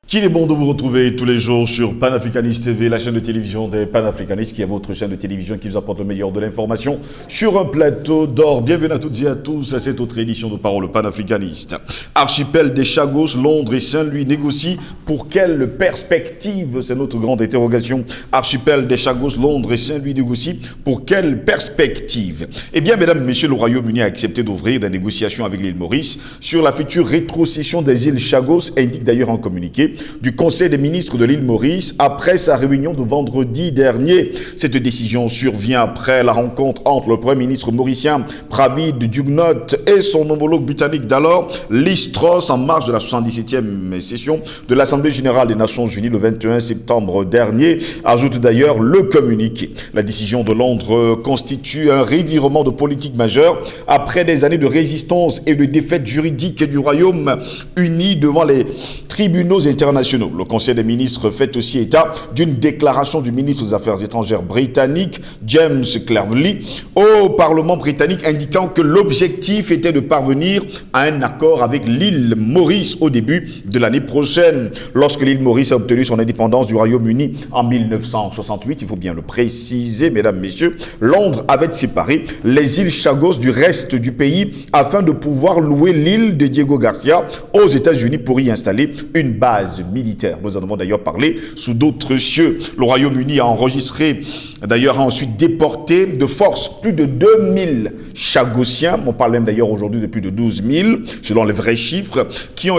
Qu'il est bon de vous retrouver tous les jours sur Panafricanist TV, la chaîne de télévision des panafricanistes, qui est votre chaîne de télévision qui vous apporte le meilleur de l'information sur un plateau d'or. Bienvenue à toutes et à tous à cette autre édition de Parole panafricaniste. Archipel des Chagos, Londres et Saint-Louis négocient pour quelle perspective? C'est notre grande interrogation. Archipel des Chagos, Londres et Saint-Louis négocient pour quelle perspective? Eh bien, mesdames et messieurs, le Royaume-Uni a accepté d'ouvrir des négociations avec l'île Maurice sur la future rétrocession des îles Chagos, indique d'ailleurs un communiqué du Conseil des ministres de l'île Maurice après sa réunion de vendredi dernier. Cette décision survient après la rencontre entre le Premier ministre mauricien Pravind Jugnauth et son homologue britannique d'alors, Liz Truss, en marge de la 77e session de l'Assemblée générale des Nations unies le 21 septembre dernier, ajoute d'ailleurs le communiqué. La décision de Londres constitue un revirement de politique majeur après des années de résistance et de défaite juridique du Royaume-Uni devant les tribunaux internationaux. Le Conseil des ministres fait aussi état d'une déclaration du ministre des Affaires étrangères britannique, James Cleverly, au Parlement britannique indiquant que l'objectif était de parvenir à un accord avec l'île Maurice au début de l'année prochaine. Lorsque l'île Maurice a obtenu son indépendance du Royaume-Uni en 1968, il faut bien le préciser, mesdames, messieurs, Londres avait séparé les îles Chagos du reste du pays afin de pouvoir louer l'île de Diego Garcia aux États-Unis pour y installer une base militaire. Nous en avons d'ailleurs parlé sous d'autres cieux. Le Royaume-Uni a enregistré, d'ailleurs a ensuite déporté de force plus de 2000 Chagossiens, on parle même d'ailleurs aujourd'hui de plus de 12 000, selon les vrais chiffres, qui ont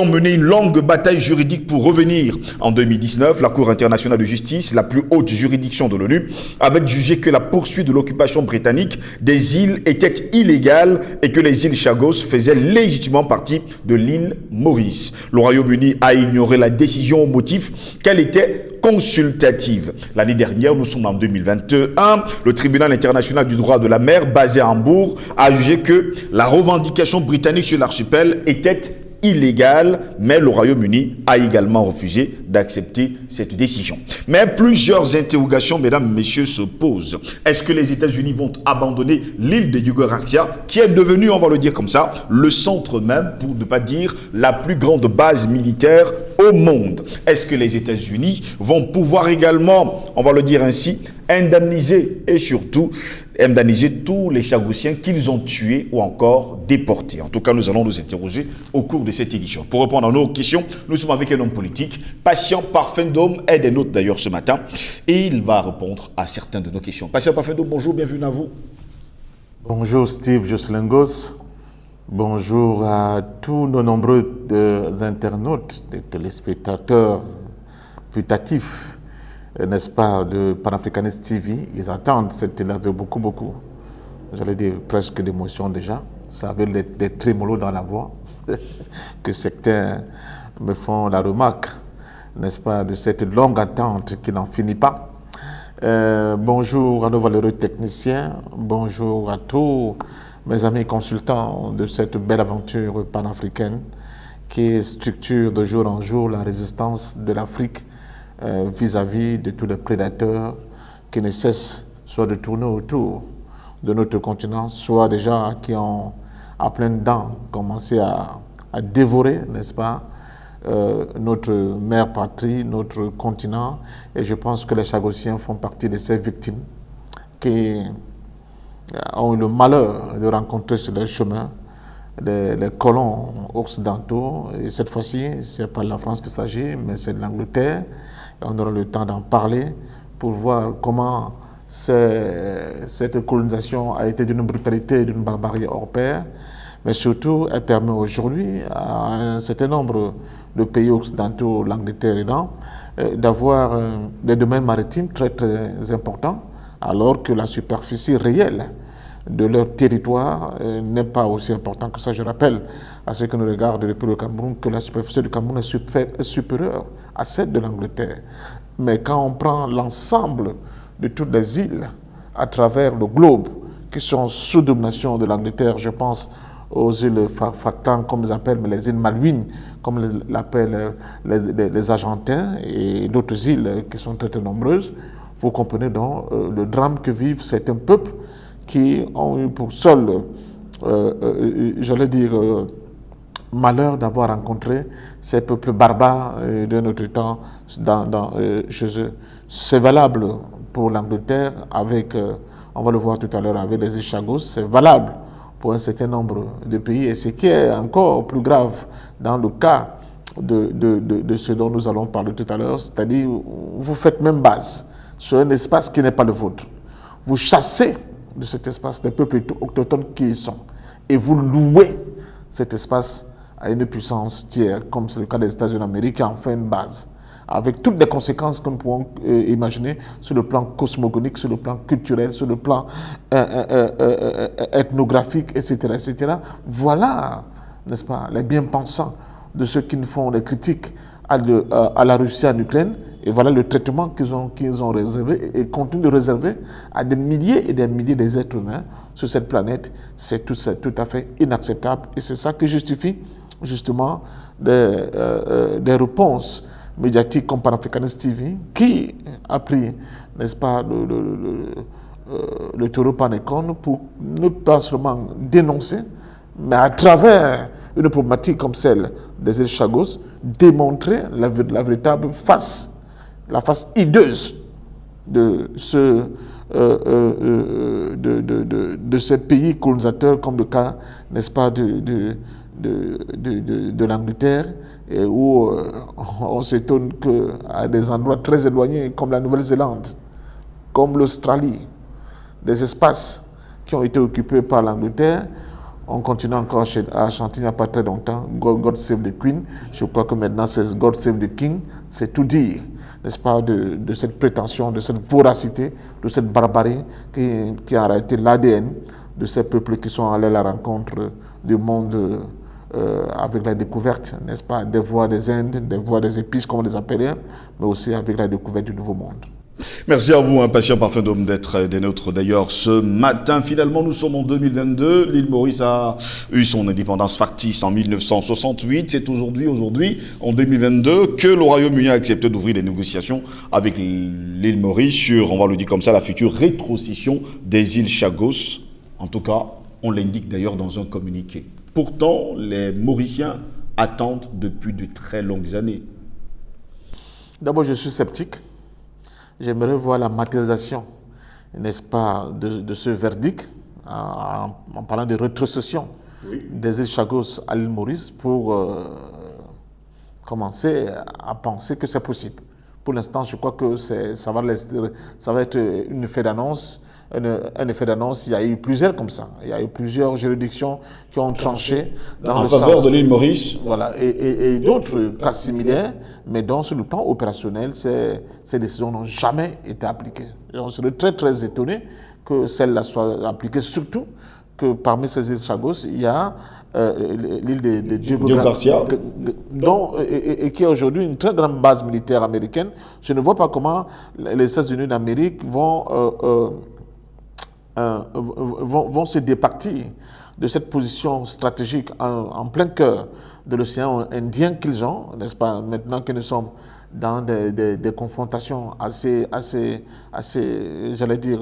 mené une longue bataille juridique pour revenir. En 2019, la Cour internationale de justice, la plus haute juridiction de l'ONU, avait jugé que la poursuite de l'occupation britannique des îles était illégale et que les îles Chagos faisaient légitimement partie de l'île Maurice. Le Royaume-Uni a ignoré la décision au motif qu'elle était consultative. L'année dernière, nous sommes en 2021, le tribunal international du droit de la mer, basé à Hambourg, a jugé que la revendication britannique sur l'archipel était illégale, mais le Royaume-Uni a également refusé d'accepter cette décision. Mais plusieurs interrogations, mesdames, messieurs, se posent. Est-ce que les États-Unis vont abandonner l'île de Diego Garcia, qui est devenue, on va le dire comme ça, le centre même, pour ne pas dire la plus grande base militaire au monde? Est-ce que les États-Unis vont pouvoir également, on va le dire ainsi, indemniser et surtout indemniser tous les Chagossiens qu'ils ont tués ou encore déportés? En tout cas, nous allons nous interroger au cours de cette édition. Pour répondre à nos questions, nous sommes avec un homme politique, Patient Parfendome, est des nôtres d'ailleurs ce matin, et il va répondre à certaines de nos questions. Patient Parfendome, bonjour, bienvenue à vous. Bonjour Steve Joslingos, bonjour à tous nos nombreux internautes, des téléspectateurs putatifs, n'est-ce pas, de Panafricanist TV. Ils attendent cette télé avec beaucoup, j'allais dire presque d'émotion déjà. Ça avait des trémolos dans la voix, que certains me font la remarque, n'est-ce pas, de cette longue attente qui n'en finit pas. Bonjour à nos valeureux techniciens, bonjour à tous mes amis consultants de cette belle aventure panafricaine qui structure de jour en jour la résistance de l'Afrique vis-à-vis de tous les prédateurs qui ne cessent soit de tourner autour de notre continent, soit déjà qui ont à pleines dents commencé à dévorer, n'est-ce pas, notre mère patrie, notre continent. Et je pense que les Chagossiens font partie de ces victimes qui ont eu le malheur de rencontrer sur leur chemin les colons occidentaux. Et cette fois-ci, ce n'est pas de la France qu'il s'agit, mais c'est de l'Angleterre. On aura le temps d'en parler pour voir comment cette colonisation a été d'une brutalité et d'une barbarie hors pair. Mais surtout, elle permet aujourd'hui à un certain nombre de pays occidentaux, l'Angleterre aidant, d'avoir des domaines maritimes très importants, alors que la superficie réelle de leur territoire n'est pas aussi importante que ça. Je rappelle à ceux qui nous regardent depuis le Cameroun que la superficie du Cameroun est supérieure à celle de l'Angleterre. Mais quand on prend l'ensemble de toutes les îles à travers le globe qui sont sous domination de l'Angleterre, je pense aux îles Falkland, comme ils appellent, mais les îles Malouines, comme l'appellent les Argentins, et d'autres îles qui sont très nombreuses, Vous comprenez donc le drame que vivent certains peuples qui ont eu pour seul, j'allais dire, malheur d'avoir rencontré ces peuples barbares de notre temps chez eux. C'est valable pour l'Angleterre avec, on va le voir tout à l'heure avec les Chagos, c'est valable pour un certain nombre de pays. Et ce qui est encore plus grave dans le cas de ce dont nous allons parler tout à l'heure, c'est-à-dire vous faites même base sur un espace qui n'est pas le vôtre. Vous chassez de cet espace les peuples autochtones qui y sont et vous louez cet espace à une puissance tiers, comme c'est le cas des États-Unis d'Amérique, qui en fait une base, avec toutes les conséquences que nous pouvons imaginer sur le plan cosmogonique, sur le plan culturel, sur le plan ethnographique, etc., etc. Voilà, n'est-ce pas, les bien-pensants de ceux qui nous font des critiques à la Russie en Ukraine, et voilà le traitement qu'ils ont réservé et continuent de réserver à des milliers et des milliers d'êtres humains sur cette planète. C'est tout à fait inacceptable, et c'est ça qui justifie justement des réponses médiatiques comme Panafricanist TV, qui a pris, n'est-ce pas, le taureau par les cornes pour ne pas seulement dénoncer, mais à travers une problématique comme celle des îles Chagos, démontrer la véritable face, la face hideuse de ces pays colonisateurs, comme le cas, n'est-ce pas, de l'Angleterre, où on s'étonne qu'à des endroits très éloignés, comme la Nouvelle-Zélande, comme l'Australie, des espaces qui ont été occupés par l'Angleterre, on continue encore à chanter il n'y a pas très longtemps, God Save the Queen. Je crois que maintenant c'est God Save the King. C'est tout dire, n'est-ce pas, de cette prétention, de cette voracité, de cette barbarie qui a arrêté l'ADN de ces peuples qui sont allés à la rencontre du monde avec la découverte, n'est-ce pas, des voies des Indes, des voies des épices, comme on les appelait, mais aussi avec la découverte du Nouveau Monde. Merci à vous, patient parfum d'homme, d'être des nôtres d'ailleurs ce matin. Finalement, nous sommes en 2022. L'île Maurice a eu son indépendance factice en 1968. C'est aujourd'hui, en 2022, que le Royaume-Uni a accepté d'ouvrir des négociations avec l'île Maurice sur, on va le dire comme ça, la future rétrocession des îles Chagos. En tout cas, on l'indique d'ailleurs dans un communiqué. Pourtant, les Mauriciens attendent depuis de très longues années. D'abord, je suis sceptique. J'aimerais voir la matérialisation, n'est-ce pas, de ce verdict en parlant de rétrocession des îles Chagos à l'île Maurice pour commencer à penser que c'est possible. Pour l'instant, je crois que ça va être un effet d'annonce. Un effet d'annonce, il y a eu plusieurs comme ça. Il y a eu plusieurs juridictions qui ont tranché en faveur de l'île Maurice. Voilà, et d'autres cas similaires, mais dont sur le plan opérationnel, ces décisions n'ont jamais été appliquées. Et on serait très très étonné que celles-là soient appliquées, surtout que parmi ces îles Chagos, il y a l'île de Diego Garcia, et qui est aujourd'hui une très grande base militaire américaine. Je ne vois pas comment les États-Unis d'Amérique vont se départir de cette position stratégique en plein cœur de l'océan Indien qu'ils ont, n'est-ce pas, maintenant que nous sommes dans des confrontations assez j'allais dire,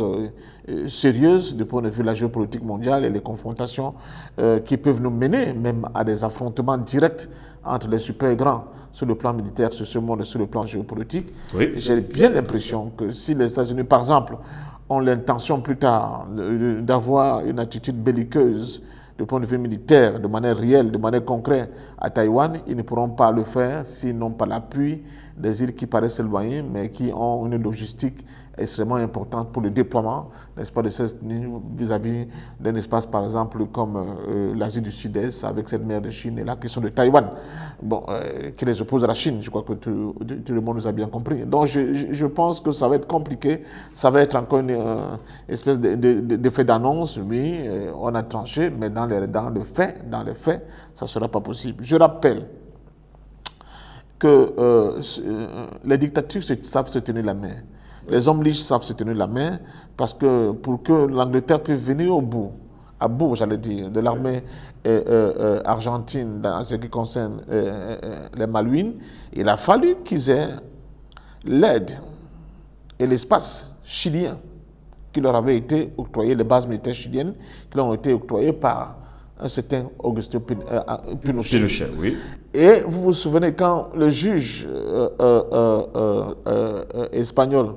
sérieuses du point de vue de la géopolitique mondiale, et les confrontations qui peuvent nous mener même à des affrontements directs entre les super grands sur le plan militaire, sur ce monde et sur le plan géopolitique. Oui. J'ai bien l'impression que si les États-Unis, par exemple, ont l'intention plus tard d'avoir une attitude belliqueuse du point de vue militaire, de manière réelle, de manière concrète à Taïwan, ils ne pourront pas le faire s'ils n'ont pas l'appui des îles qui paraissent éloignées, mais qui ont une logistique extrêmement importante pour le déploiement, n'est-ce pas, de ces vis-à-vis d'un espace, par exemple, comme l'Asie du Sud-Est, avec cette mer de Chine, et là, qui sont de Taïwan, bon, qui les oppose à la Chine. Je crois que tout le monde nous a bien compris. Donc, je pense que ça va être compliqué. Ça va être encore une espèce d'effet d'annonce. Oui, on a tranché, mais dans les faits, ça ne sera pas possible. Je rappelle que les dictatures savent se tenir la main. Les hommes riches savent se tenir la main, parce que pour que l'Angleterre puisse venir à bout, j'allais dire, de l'armée argentine dans ce qui concerne les Malouines, il a fallu qu'ils aient l'aide et l'espace chilien qui leur avait été octroyé, les bases militaires chiliennes qui leur ont été octroyées par un certain Augusto Pinochet. Pinochet, oui. Et vous vous souvenez quand le juge espagnol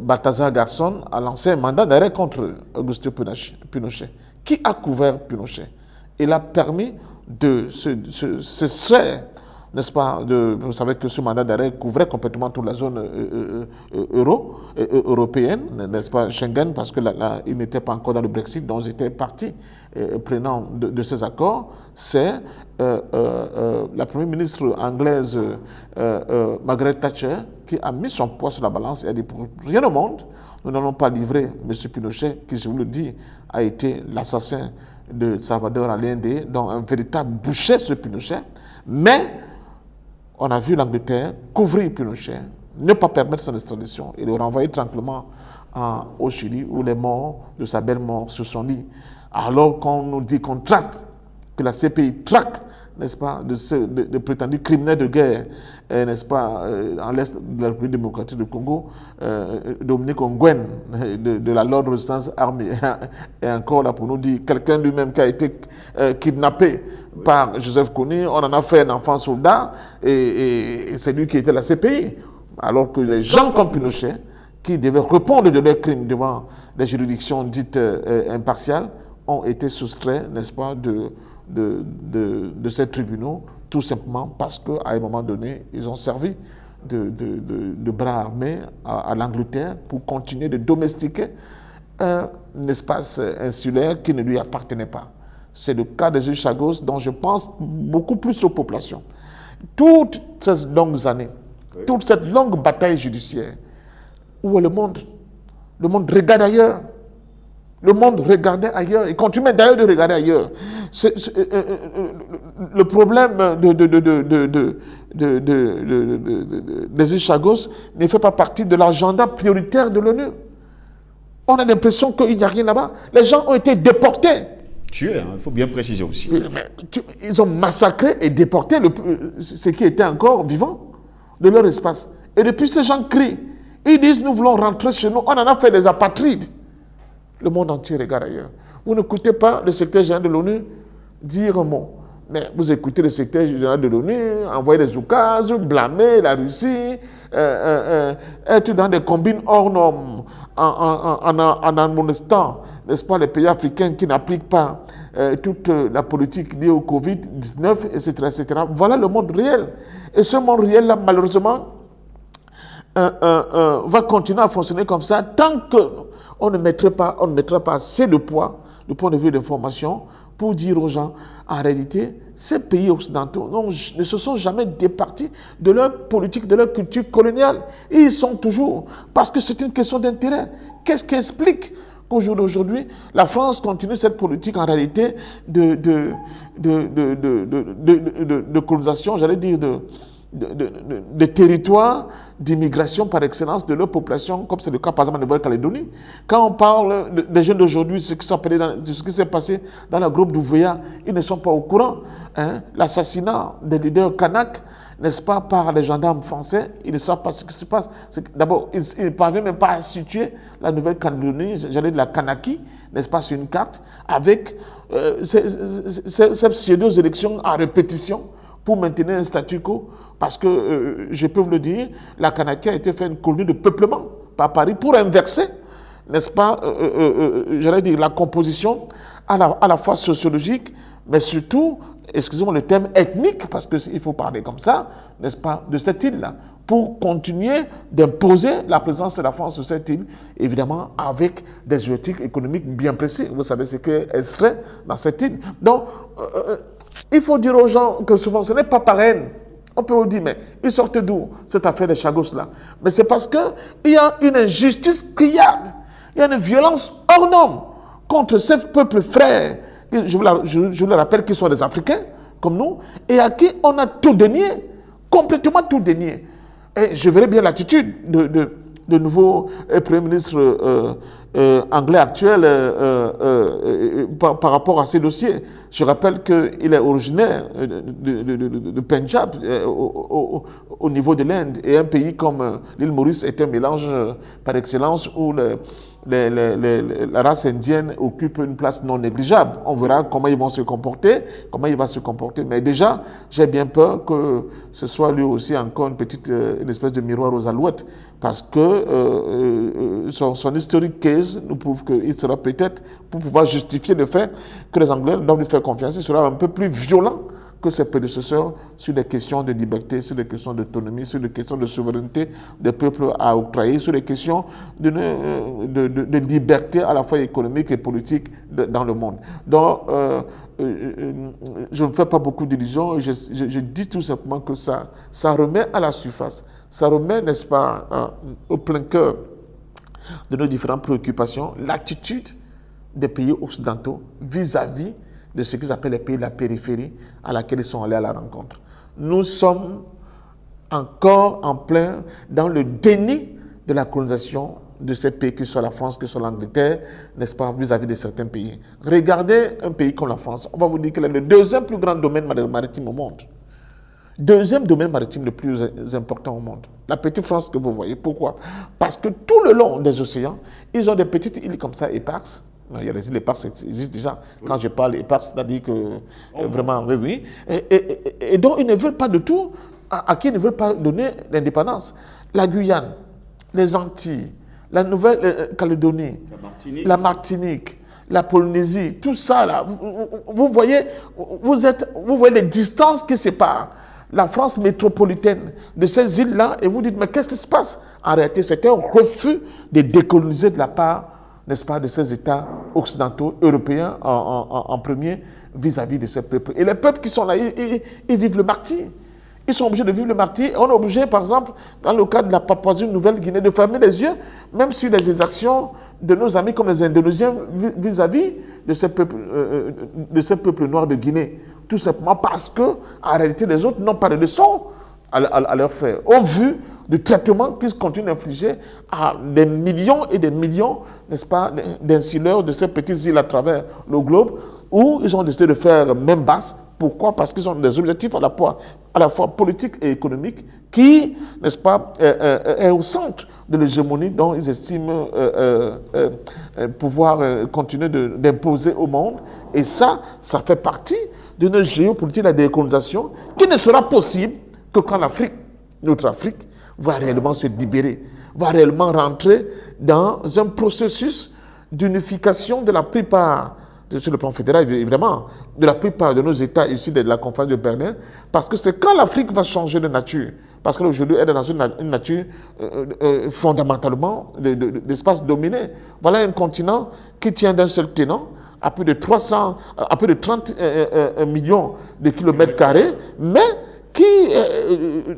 Baltasar Garzón a lancé un mandat d'arrêt contre Augusto Pinochet. Qui a couvert Pinochet? Il a permis de s'extraire, n'est-ce pas, vous savez que ce mandat d'arrêt couvrait complètement toute la zone européenne, n'est-ce pas, Schengen, parce que il n'était pas encore dans le Brexit, donc ils étaient partis prenant de ces accords. C'est la première ministre anglaise, Margaret Thatcher, qui a mis son poids sur la balance et a dit, pour rien au monde, nous n'allons pas livrer M. Pinochet, qui, je vous le dis, a été l'assassin de Salvador Allende, donc un véritable boucher sur Pinochet. Mais on a vu l'Angleterre couvrir Pinochet, ne pas permettre son extradition et le renvoyer tranquillement au Chili, où les morts de sa belle mort se sont dit. Alors qu'on nous dit qu'on traque, que la CPI traque, n'est-ce pas, de prétendus criminels de guerre, n'est-ce pas, en l'Est de la République démocratique du Congo, Dominique Ongwen, de la Lord Resistance Army, et encore là pour nous dire, quelqu'un lui-même qui a été kidnappé par Joseph Kony, on en a fait un enfant soldat, et c'est lui qui était la CPI. Alors que les gens comme Pinochet, qui devaient répondre de leurs crimes devant des juridictions dites impartiales, ont été soustraits, n'est-ce pas, de ces tribunaux, tout simplement parce qu'à un moment donné, ils ont servi de bras armés à l'Angleterre pour continuer de domestiquer un espace insulaire qui ne lui appartenait pas. C'est le cas des îles Chagos, dont je pense beaucoup plus aux populations. Toutes ces longues années, toute cette longue bataille judiciaire, où est le monde? Le monde regarde ailleurs. Le monde regardait ailleurs. Il continue d'ailleurs de regarder ailleurs. Le problème des îles Chagos ne fait pas partie de l'agenda prioritaire de l'ONU. On a l'impression qu'il n'y a rien là-bas. Les gens ont été déportés. Tués, il faut bien préciser aussi. Ils ont massacré et déporté ceux qui étaient encore vivants de leur espace. Et depuis, ces gens crient. Ils disent, nous voulons rentrer chez nous. On en a fait des apatrides. Le monde entier regarde ailleurs. Vous n'écoutez pas le secrétaire général de l'ONU dire un mot. Mais vous écoutez le secrétaire général de l'ONU envoyer des oukases, blâmer la Russie, être dans des combines hors normes, en amonestant, n'est-ce pas, les pays africains qui n'appliquent pas toute la politique liée au Covid-19, etc., etc. Voilà le monde réel. Et ce monde réel-là, malheureusement, va continuer à fonctionner comme ça tant qu'on ne mettra pas assez de poids du point de vue de l'information pour dire aux gens, en réalité, ces pays occidentaux ne se sont jamais départis de leur politique, de leur culture coloniale. Et ils sont toujours, parce que c'est une question d'intérêt. Qu'est-ce qui explique qu'au jour d'aujourd'hui, la France continue cette politique en réalité de colonisation, j'allais dire de territoires d'immigration par excellence de leur population, comme c'est le cas par exemple en Nouvelle-Calédonie. Quand on parle des jeunes d'aujourd'hui, ce qui s'est passé dans le groupe d'Ouvéa, ils ne sont pas au courant. Hein? L'assassinat des leaders Kanak, n'est-ce pas, par les gendarmes français, ils ne savent pas ce qui se passe. D'abord, ils ne parviennent même pas à situer la Nouvelle-Calédonie, j'allais dire la Kanaki, n'est-ce pas, sur une carte, avec ces pseudo-élections à répétition pour maintenir un statu quo. Parce que, je peux vous le dire, la Kanaki a été fait une colonie de peuplement par Paris pour inverser, n'est-ce pas, j'allais dire, la composition à la fois sociologique, mais surtout, excusez-moi le terme ethnique, parce qu'il faut parler comme ça, n'est-ce pas, de cette île-là, pour continuer d'imposer la présence de la France sur cette île, évidemment avec des objectifs économiques bien précis. Vous savez ce qu'elle serait dans cette île. Donc, il faut dire aux gens que souvent, ce n'est pas par haine. On peut vous dire, mais ils sortent d'où cette affaire des Chagos-là? Mais c'est parce qu'il y a une injustice criarde, il y a une violence hors norme contre ces peuples frères, je vous le rappelle, qui sont des Africains, comme nous, et à qui on a tout dénié, complètement tout dénié. Et je verrais bien l'attitude le nouveau Premier ministre anglais actuel par rapport à ces dossiers. Je rappelle qu'il est originaire de Punjab au niveau de l'Inde, et un pays comme l'île Maurice est un mélange par excellence où la race indienne occupe une place non négligeable. On verra comment ils vont se comporter, comment il va se comporter. Mais déjà, j'ai bien peur que ce soit lui aussi encore une espèce de miroir aux alouettes, parce que son historique case nous prouve qu'il sera peut-être, pour pouvoir justifier le fait que les Anglais doivent lui faire confiance, il sera un peu plus violent que ses prédécesseurs sur des questions de liberté, sur des questions d'autonomie, sur des questions de souveraineté des peuples à octroyer, sur des questions de liberté à la fois économique et politique dans le monde. Donc, je ne fais pas beaucoup d'illusions, je dis tout simplement que ça remet à la surface, ça remet, n'est-ce pas, au plein cœur de nos différentes préoccupations, l'attitude des pays occidentaux vis-à-vis de ce qu'ils appellent les pays de la périphérie à laquelle ils sont allés à la rencontre. Nous sommes encore en plein dans le déni de la colonisation de ces pays, que ce soit la France, que ce soit l'Angleterre, n'est-ce pas, vis-à-vis de certains pays. Regardez un pays comme la France, on va vous dire qu'il est le deuxième plus grand domaine maritime au monde. Deuxième domaine maritime le plus important au monde. La petite France que vous voyez. Pourquoi? Parce que tout le long des océans, ils ont des petites îles comme ça, éparses. Il y a des îles éparses qui existent déjà. Quand je parle éparses, c'est-à-dire que vraiment, oui. Et donc, ils ne veulent pas de tout, à qui ils ne veulent pas donner l'indépendance. La Guyane, les Antilles, la Nouvelle-Calédonie, la Martinique, la Polynésie, tout ça là, vous voyez les distances qui séparent la France métropolitaine de ces îles-là, et vous dites, mais qu'est-ce qui se passe? En réalité, c'est un refus de décoloniser de la part, n'est-ce pas, de ces États occidentaux, européens en premier, vis-à-vis de ces peuples. Et les peuples qui sont là, ils vivent le martyre. Ils sont obligés de vivre le martyre. On est obligé, par exemple, dans le cas de la Papouasie-Nouvelle-Guinée, de fermer les yeux, même sur les exactions de nos amis comme les Indonésiens vis-à-vis de ces peuples noirs de Guinée. Tout simplement parce que, en réalité, les autres n'ont pas de leçons à leur faire. Au vu du traitement qu'ils continuent d'infliger à des millions et des millions, n'est-ce pas, d'insulaires de ces petites îles à travers le globe, où ils ont décidé de faire même basse. Pourquoi? Parce qu'ils ont des objectifs à la fois politiques et économiques qui, n'est-ce pas, est au centre de l'hégémonie dont ils estiment pouvoir continuer d'imposer au monde. Et ça fait partie d'une géopolitique de la décolonisation qui ne sera possible que quand l'Afrique, notre Afrique, va réellement se libérer, va réellement rentrer dans un processus d'unification de la plupart, sur le plan fédéral évidemment, de la plupart de nos États issus de la conférence de Berlin, parce que c'est quand l'Afrique va changer de nature, parce qu'aujourd'hui elle est dans une nature fondamentalement d'espace dominé. Voilà un continent qui tient d'un seul tenant, à plus de 30 millions de kilomètres carrés, mais qui,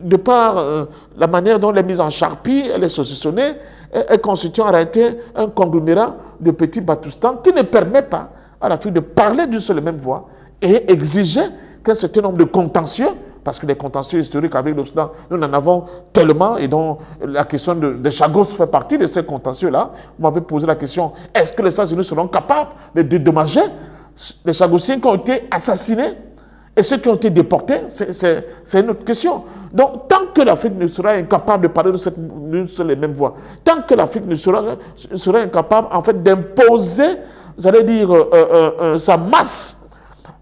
de par la manière dont elle est mise en charpie, elle est saucissonnée, elle constitue en réalité un conglomérat de petits batoustans qui ne permet pas à l'Afrique de parler d'une seule et même voix et exiger qu'un certain nombre de contentieux, parce que les contentieux historiques avec l'Occident, nous en avons tellement, et dont la question de Chagos fait partie de ces contentieux-là. Vous m'avez posé la question, est-ce que les États-Unis seront capables de dédommager les Chagossiens qui ont été assassinés et ceux qui ont été déportés? C'est une autre question. Donc, tant que l'Afrique ne sera incapable de parler d'une seule et même voix, tant que l'Afrique ne sera incapable, en fait, d'imposer, j'allais dire, sa masse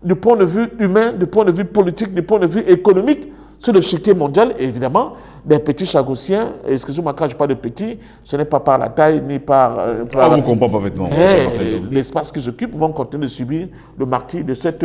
du point de vue humain, du point de vue politique, du point de vue économique, sur le l'échiquier mondial, évidemment, des petits Chagossiens, excusez-moi quand je parle de petits, ce n'est pas par la taille ni par... vous comprenez parfaitement. L'espace qu'ils occupent vont continuer de subir le martyre de cette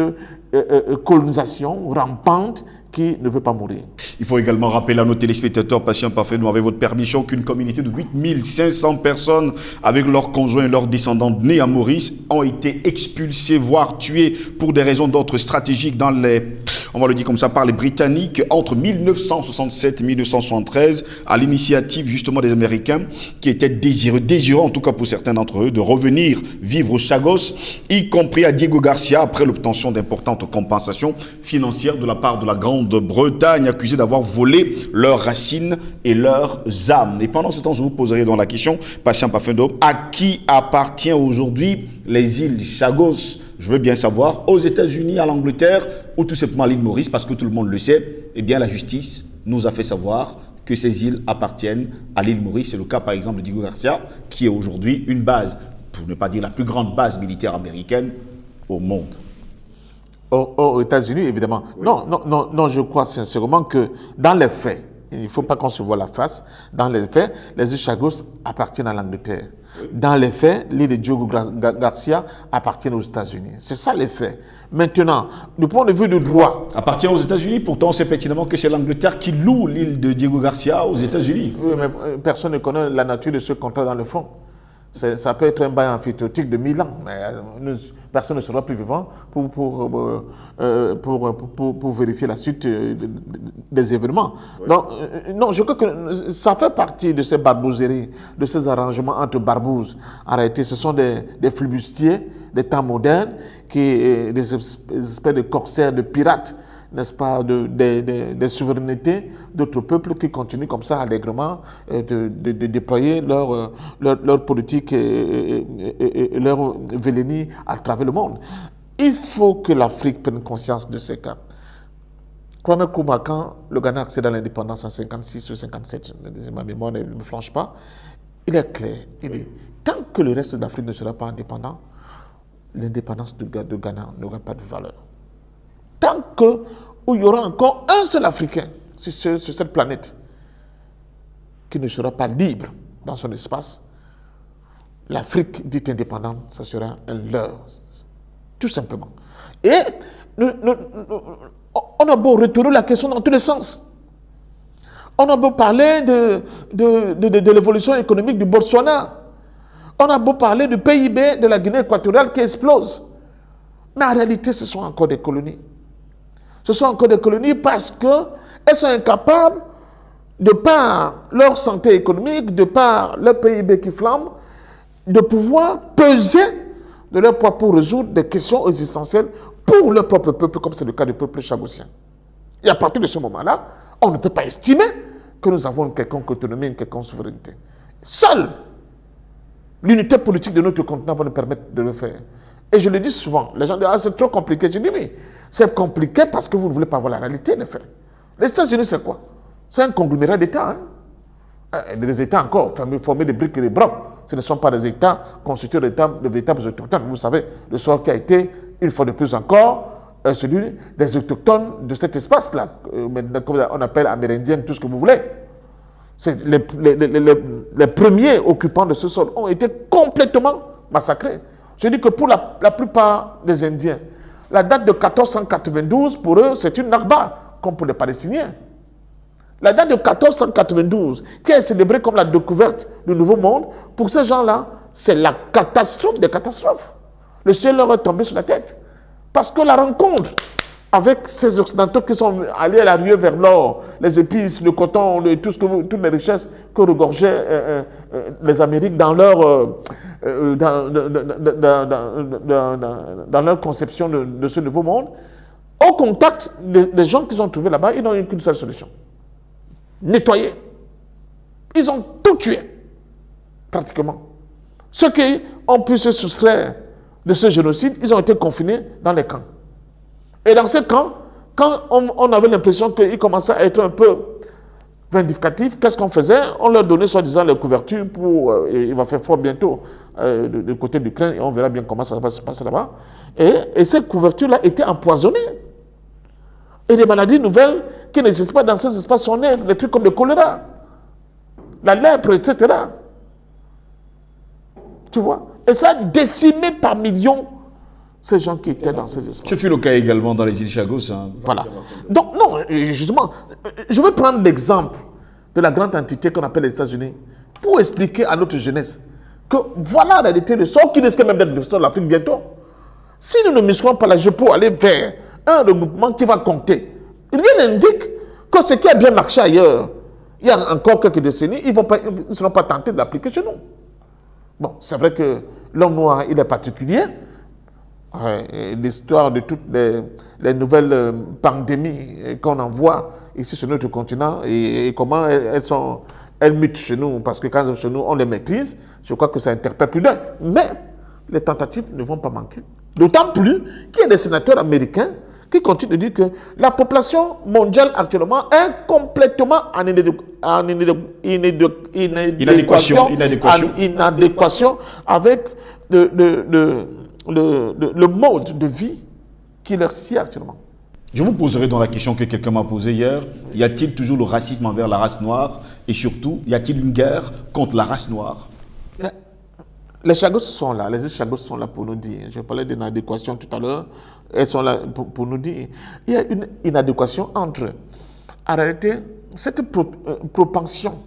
colonisation rampante qui ne veut pas mourir. Il faut également rappeler à nos téléspectateurs, patients parfaits, nous avec votre permission, qu'une communauté de 8500 personnes avec leurs conjoints et leurs descendants nés à Maurice ont été expulsés, voire tués pour des raisons d'ordre stratégique dans les on va le dire comme ça, par les Britanniques entre 1967 et 1973, à l'initiative justement des Américains qui étaient désireux en tout cas pour certains d'entre eux, de revenir vivre au Chagos, y compris à Diego Garcia, après l'obtention d'importantes compensations financières de la part de la Grande-Bretagne, accusée d'avoir volé leurs racines et leurs âmes. Et pendant ce temps, je vous poserai donc la question, Patient Pafendo, à qui appartient aujourd'hui les îles Chagos? Je veux bien savoir, aux États-Unis, à l'Angleterre, ou tout simplement à l'île Maurice, parce que tout le monde le sait, eh bien la justice nous a fait savoir que ces îles appartiennent à l'île Maurice. C'est le cas par exemple de Diego Garcia, qui est aujourd'hui une base, pour ne pas dire la plus grande base militaire américaine au monde. Aux États-Unis, évidemment. Oui. Non, je crois sincèrement que dans les faits, il ne faut pas qu'on se voie la face, dans les faits, les îles Chagos appartiennent à l'Angleterre. Oui. Dans les faits, l'île de Diego Garcia appartient aux États-Unis. C'est ça les faits. Maintenant, du point de vue du droit... Appartient aux États-Unis, pourtant on sait pertinemment que c'est l'Angleterre qui loue l'île de Diego Garcia aux États-Unis. Oui, mais personne ne connaît la nature de ce contrat dans le fond. Ça peut être un bail amphithéotique de 1000 ans, mais personne ne sera plus vivant pour vérifier la suite des événements. Oui. Donc, non, je crois que ça fait partie de ces barbouzeries, de ces arrangements entre barbouzes. En réalité, ce sont des flibustiers des temps modernes, des espèces de corsaires, de pirates, n'est-ce pas, des souverainetés d'autres peuples qui continuent comme ça allègrement de déployer leur politique et leur vélénie à travers le monde. Il faut que l'Afrique prenne conscience de ces cas. Kwame Nkrumah, quand le Ghana accède à l'indépendance en 56 ou 57, ma mémoire ne me flanche pas, il est clair, il dit, tant que le reste de l'Afrique ne sera pas indépendant, l'indépendance de Ghana n'aura pas de valeur. Tant qu'il y aura encore un seul Africain sur cette planète qui ne sera pas libre dans son espace, l'Afrique dite indépendante, ça sera un leurre, tout simplement. Et on a beau retourner la question dans tous les sens. On a beau parler de l'évolution économique du Botswana. On a beau parler du PIB de la Guinée équatoriale qui explose. Mais en réalité, ce sont encore des colonies. Ce sont encore des colonies parce qu'elles sont incapables, de par leur santé économique, de par leur PIB qui flambe, de pouvoir peser de leur poids pour résoudre des questions existentielles pour leur propre peuple, comme c'est le cas du peuple chagossien. Et à partir de ce moment-là, on ne peut pas estimer que nous avons une quelconque autonomie, une quelconque souveraineté. Seule l'unité politique de notre continent va nous permettre de le faire. Et je le dis souvent, les gens disent « Ah, c'est trop compliqué ». Je dis « Oui, c'est compliqué parce que vous ne voulez pas voir la réalité, les faits. » Les États-Unis, c'est quoi? C'est un conglomérat d'États. Des États encore, formés de briques et de brocs. Ce ne sont pas des États constitués de véritables autochtones. Vous savez, le sort qui a été, une fois de plus encore, celui des autochtones de cet espace-là. Comme on appelle amérindiens, tout ce que vous voulez. Les premiers occupants de ce sol ont été complètement massacrés. Je dis que pour la plupart des Indiens, la date de 1492, pour eux, c'est une Nakba, comme pour les Palestiniens. La date de 1492, qui est célébrée comme la découverte du Nouveau Monde, pour ces gens-là, c'est la catastrophe des catastrophes. Le ciel leur est tombé sur la tête. Parce que la rencontre avec ces Occidentaux qui sont allés à la ruée vers l'or, les épices, le coton, toutes les richesses que regorgeaient les Amériques dans leur conception de ce nouveau monde, au contact des gens qu'ils ont trouvés là-bas, ils n'ont eu qu'une seule solution. Nettoyer. Ils ont tout tué, pratiquement. Ceux qui ont pu se soustraire de ce génocide, ils ont été confinés dans les camps. Et dans ces camps, quand on avait l'impression qu'ils commençaient à être un peu vindicatifs, qu'est-ce qu'on faisait? On leur donnait soi-disant les couvertures pour... il va faire froid bientôt du côté de l'Ukraine et on verra bien comment ça va se passer là-bas. Et ces couvertures-là étaient empoisonnées. Et des maladies nouvelles qui n'existent pas dans ces espaces sont nées, des trucs comme le choléra, la lèpre, etc. Tu vois? Et ça a décimé par millions ces gens qui étaient dans ces espaces. Ce fut le cas également dans les îles Chagos. Hein. Voilà. Donc, non, justement, je veux prendre l'exemple de la grande entité qu'on appelle les États-Unis pour expliquer à notre jeunesse que voilà en réalité le sort qui risque même d'être le sort de l'Afrique bientôt. Si nous ne musclons pas la jeu pour aller vers un regroupement qui va compter. Rien n'indique que ce qui a bien marché ailleurs, il y a encore quelques décennies, ils ne seront pas tentés de l'appliquer chez nous. Bon, c'est vrai que l'homme noir, il est particulier. L'histoire de toutes les nouvelles pandémies qu'on en voit ici sur notre continent et comment elles mutent chez nous, parce que quand chez nous on les maîtrise, je crois que ça interpelle plus d'un. Mais les tentatives ne vont pas manquer. D'autant plus qu'il y a des sénateurs américains qui continuent de dire que la population mondiale actuellement est complètement en inadéquation avec le mode de vie qui leur sied actuellement. Je vous poserai dans la question que quelqu'un m'a posée hier, y a-t-il toujours le racisme envers la race noire et surtout, y a-t-il une guerre contre la race noire? Les Chagos sont là, les Chagos sont là pour nous dire. Je parlais d'inadéquation tout à l'heure, elles sont là pour nous dire. Il y a une inadéquation entre, en réalité, cette propension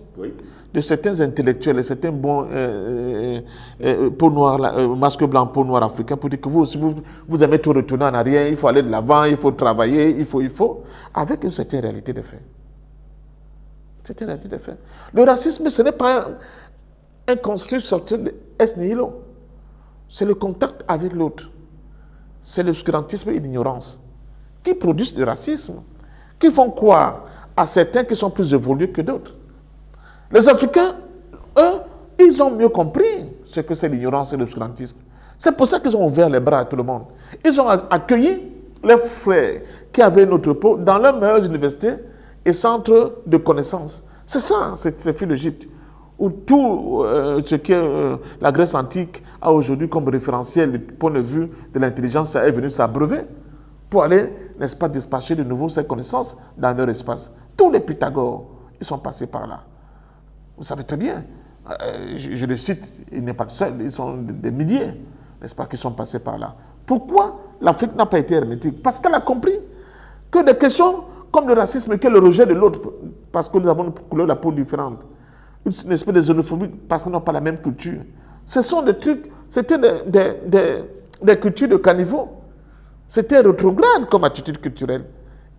de certains intellectuels et certains bons peau noire, masque blanc, peau noire africain, pour dire que vous aimez tout retourner en arrière, il faut aller de l'avant, il faut travailler, il faut, avec une certaine réalité des faits. C'est une réalité des faits. Le racisme, ce n'est pas un construit sorti de es nihilo. C'est le contact avec l'autre. C'est l'obscurantisme et l'ignorance qui produisent le racisme, qui font croire à certains qui sont plus évolués que d'autres. Les Africains, eux, ils ont mieux compris ce que c'est l'ignorance et l'obscurantisme. C'est pour ça qu'ils ont ouvert les bras à tout le monde. Ils ont accueilli les frères qui avaient notre peau dans leurs meilleures universités et centres de connaissances. C'est ça, c'est fille d'Égypte, où tout ce que la Grèce antique a aujourd'hui comme référentiel du point de vue de l'intelligence est venu s'abreuver pour aller, n'est-ce pas, dispatcher de nouveau ces connaissances dans leur espace. Tous les Pythagores, ils sont passés par là. Vous savez très bien, je le cite, il n'est pas le seul, ils sont des milliers, n'est-ce pas, qui sont passés par là. Pourquoi l'Afrique n'a pas été hermétique? Parce qu'elle a compris que des questions comme le racisme, qui est le rejet de l'autre, parce que nous avons une couleur de la peau différente, une espèce de xénophobie, parce qu'on n'a pas la même culture. Ce sont des trucs, c'était des cultures de caniveaux. C'était rétrograde comme attitude culturelle.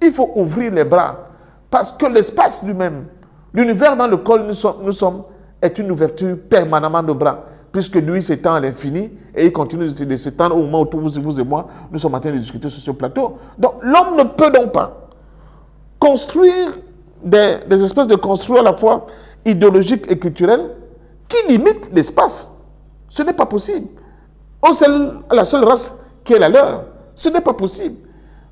Il faut ouvrir les bras, parce que l'espace lui-même, l'univers dans lequel nous sommes est une ouverture permanemment de bras, puisque lui s'étend à l'infini et il continue de s'étendre au moment où vous et moi, nous sommes en train de discuter sur ce plateau. Donc l'homme ne peut donc pas construire des espèces de construits à la fois idéologiques et culturels qui limitent l'espace. Ce n'est pas possible. C'est la seule race qui est la leur. Ce n'est pas possible.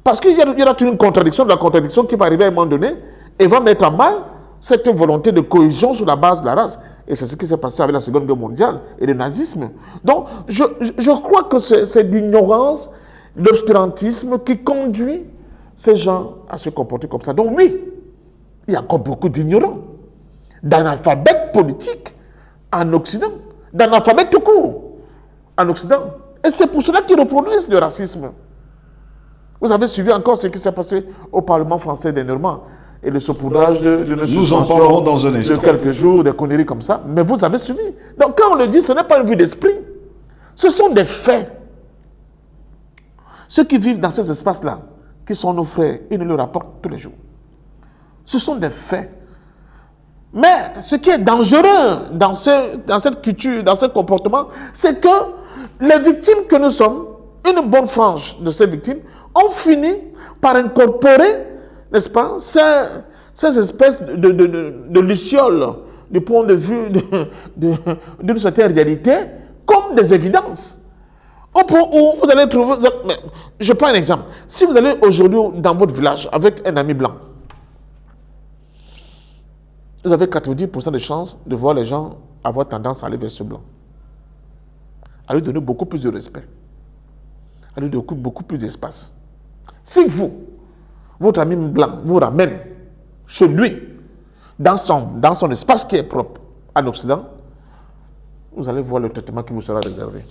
Parce qu'il y aura une contradiction de la contradiction qui va arriver à un moment donné et va mettre en mal cette volonté de cohésion sur la base de la race. Et c'est ce qui s'est passé avec la Seconde Guerre mondiale et le nazisme. Donc, je crois que c'est l'ignorance, l'obscurantisme qui conduit ces gens à se comporter comme ça. Donc oui, il y a encore beaucoup d'ignorants, d'analphabètes politiques en Occident, d'analphabètes tout court en Occident. Et c'est pour cela qu'ils reproduisent le racisme. Vous avez suivi encore ce qui s'est passé au Parlement français dernièrement et le saupoudrage de notre Nous en parlerons dans un instant. de quelques jours, des conneries comme ça. Mais vous avez suivi. Donc quand on le dit, ce n'est pas une vue d'esprit. Ce sont des faits. Ceux qui vivent dans ces espaces-là, qui sont nos frères, ils nous le rapportent tous les jours. Ce sont des faits. Mais ce qui est dangereux dans cette culture, dans ce comportement, c'est que les victimes que nous sommes, une bonne frange de ces victimes, ont fini par incorporer, n'est-ce pas, ces espèces de lucioles du point de vue d'une certaine réalité comme des évidences. Au point où vous allez trouver... Je prends un exemple. Si vous allez aujourd'hui dans votre village avec un ami blanc, vous avez 90% de chances de voir les gens avoir tendance à aller vers ce blanc. À lui donner beaucoup plus de respect. À lui donner beaucoup plus d'espace. Si votre ami blanc vous ramène chez lui, dans son espace qui est propre en Occident, vous allez voir le traitement qui vous sera réservé.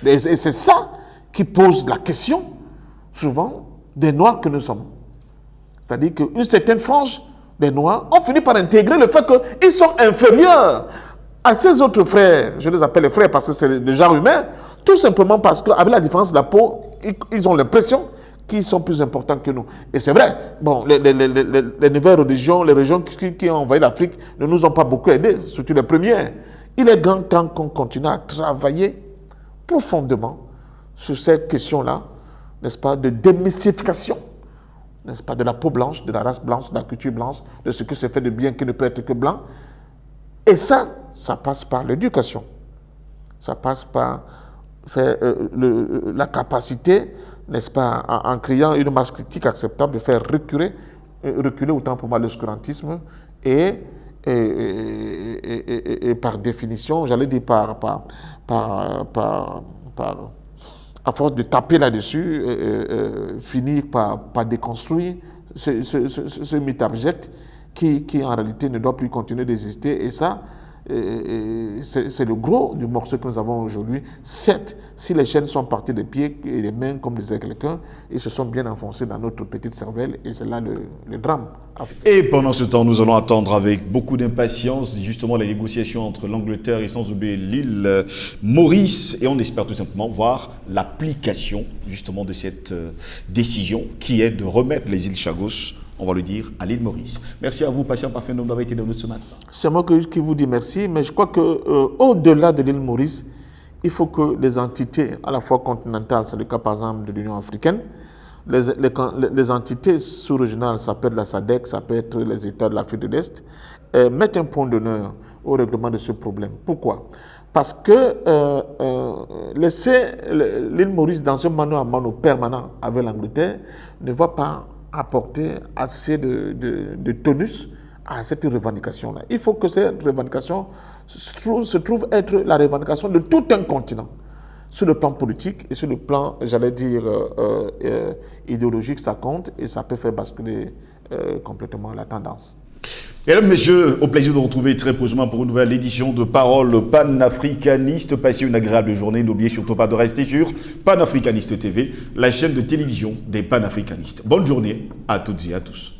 Et c'est ça qui pose la question, souvent, des Noirs que nous sommes. C'est-à-dire qu'une certaine frange des Noirs ont fini par intégrer le fait qu'ils sont inférieurs à ces autres frères. Je les appelle les frères parce que c'est le genre humain, tout simplement parce qu'avec la différence de la peau, ils ont l'impression qui sont plus importants que nous. Et c'est vrai, bon, les nouvelles religions, les régions qui ont envahi l'Afrique ne nous ont pas beaucoup aidés, surtout les premières. Il est grand temps qu'on continue à travailler profondément sur cette question-là, n'est-ce pas, de démystification, n'est-ce pas, de la peau blanche, de la race blanche, de la culture blanche, de ce que se fait de bien qui ne peut être que blanc. Et ça passe par l'éducation. Ça passe par faire la capacité, n'est-ce pas, en créant une masse critique acceptable, de faire reculer autant pour moi l'obscurantisme et par définition, j'allais dire à force de taper là-dessus, finir par déconstruire ce mythe abject qui en réalité ne doit plus continuer d'exister. Et ça, c'est le gros du morceau que nous avons aujourd'hui. Certes, si les chaînes sont parties des pieds et des mains, comme disait quelqu'un, ils se sont bien enfoncés dans notre petite cervelle, et c'est là le drame. Et pendant ce temps, nous allons attendre avec beaucoup d'impatience justement les négociations entre l'Angleterre et sans oublier l'île Maurice, et on espère tout simplement voir l'application justement de cette décision qui est de remettre les îles Chagos, on va le dire, à l'île Maurice. Merci à vous, patient parfait, d'avoir été dans notre ce matin. C'est moi qui vous dis merci, mais je crois qu'au-delà de l'île Maurice, il faut que les entités, à la fois continentales, c'est le cas par exemple de l'Union africaine, les entités sous-régionales, ça peut être la SADC, ça peut être les États de l'Afrique de l'Est, mettent un point d'honneur au règlement de ce problème. Pourquoi? Parce que laisser l'île Maurice dans un mano à mano permanent avec l'Angleterre ne va pas apporter assez de tonus à cette revendication-là. Il faut que cette revendication se trouve être la revendication de tout un continent, sur le plan politique et sur le plan, j'allais dire, idéologique, ça compte et ça peut faire basculer complètement la tendance. Mesdames, Messieurs, au plaisir de vous retrouver très prochainement pour une nouvelle édition de Parole panafricaniste. Passez une agréable journée. N'oubliez surtout pas de rester sur Panafricaniste TV, la chaîne de télévision des panafricanistes. Bonne journée à toutes et à tous.